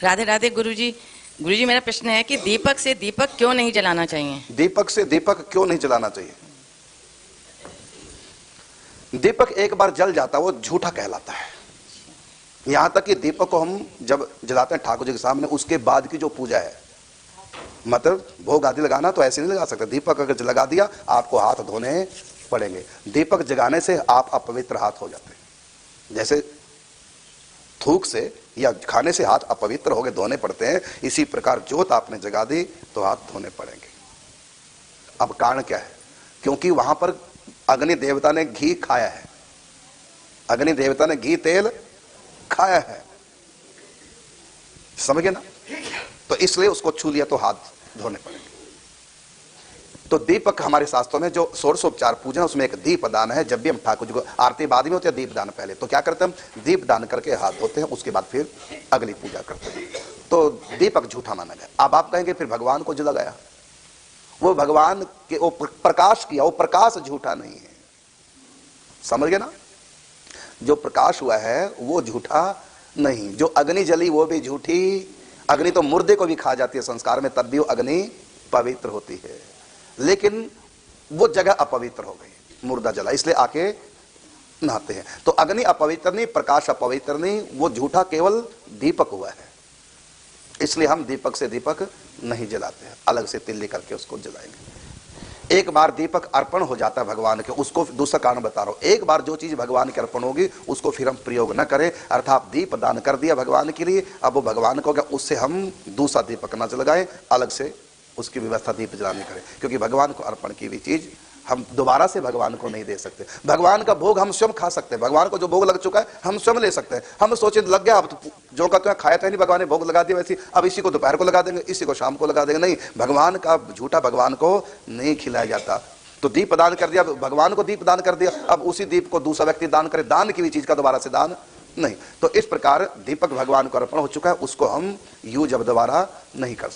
राधे राधे गुरुजी। गुरुजी, मेरा प्रश्न है कि दीपक से दीपक क्यों नहीं जलाना चाहिए? दीपक से दीपक क्यों नहीं जलाना चाहिए? दीपक एक बार जल जाता है वो झूठा कहलाता है। यहां तक कि दीपक को हम जब जलाते हैं ठाकुर जी के सामने, उसके बाद की जो पूजा है, मतलब भोग आदि लगाना तो ऐसे नहीं लगा सकते। दीपक अगर लगा दिया आपको हाथ धोने पड़ेंगे। दीपक जगाने से आप अपवित्र हाथ हो जाते हैं। जैसे थूक से या खाने से हाथ अपवित्र हो गए, धोने पड़ते हैं, इसी प्रकार जोत आपने जगा दी तो हाथ धोने पड़ेंगे। अब कारण क्या है? क्योंकि वहां पर अग्नि देवता ने घी खाया है, अग्नि देवता ने घी तेल खाया है, समझे ना? तो इसलिए उसको छू लिया तो हाथ धोने पड़ेंगे। तो दीपक हमारे शास्त्रों में जो षोडशोपचार पूजन उसमें एक दीप दान है। जब भी हम ठाकुर जी को, आरती बाद में होती है, दीप दान पहले, तो क्या करते हैं हम? दीप दान करके हाथ धोते हैं, उसके बाद फिर अगली पूजा करते हैं। तो दीपक झूठा माना गया। अब आप कहेंगे फिर भगवान को जो लगाया, वो भगवान के वो प्रकाश किया, वो प्रकाश झूठा नहीं है, समझ गए ना? जो प्रकाश हुआ है वो झूठा नहीं। जो अग्नि जली वो भी झूठी। अग्नि तो मुर्दे को भी खा जाती है संस्कार में, तब भी वो अग्नि पवित्र होती है, लेकिन वो जगह अपवित्र हो गई, मुर्दा जला, इसलिए आके नहाते हैं। तो अग्नि अपवित्र नहीं, प्रकाश अपवित्र नहीं, वो झूठा केवल दीपक हुआ है। इसलिए हम दीपक से दीपक नहीं जलाते हैं, अलग से तिल्ली करके उसको जलाएंगे। एक बार दीपक अर्पण हो जाता है भगवान के, उसको दूसरा कारण बता रहा हूं, एक बार जो चीज भगवान के अर्पण होगी उसको फिर हम प्रयोग न करें। अर्थात दीप दान कर दिया भगवान के लिए, अब वो भगवान को, उससे हम दूसरा दीपक न जलाएं, अलग से उसकी व्यवस्था दीप जलाने करें। क्योंकि भगवान को अर्पण की हुई चीज हम दोबारा से भगवान को नहीं दे सकते। भगवान का भोग हम स्वयं खा सकते हैं, भगवान को जो भोग लग चुका है हम स्वयं ले सकते हैं। हम सोचे लग गया, अब तो जो का तो खाया था नहीं, भगवान ने भोग लगा दिया वैसे, अब इसी को दोपहर को लगा देंगे, इसी को शाम को लगा देंगे। नहीं, भगवान का झूठा भगवान को नहीं खिलाया जाता। तो दीप दान कर दिया, भगवान को दीप दान कर दिया, अब उसी दीप को दूसरा व्यक्ति दान करे, दान की भी चीज का दोबारा से दान नहीं। तो इस प्रकार दीपक भगवान को अर्पण हो चुका है, उसको हम यूज अब दोबारा नहीं कर सकते।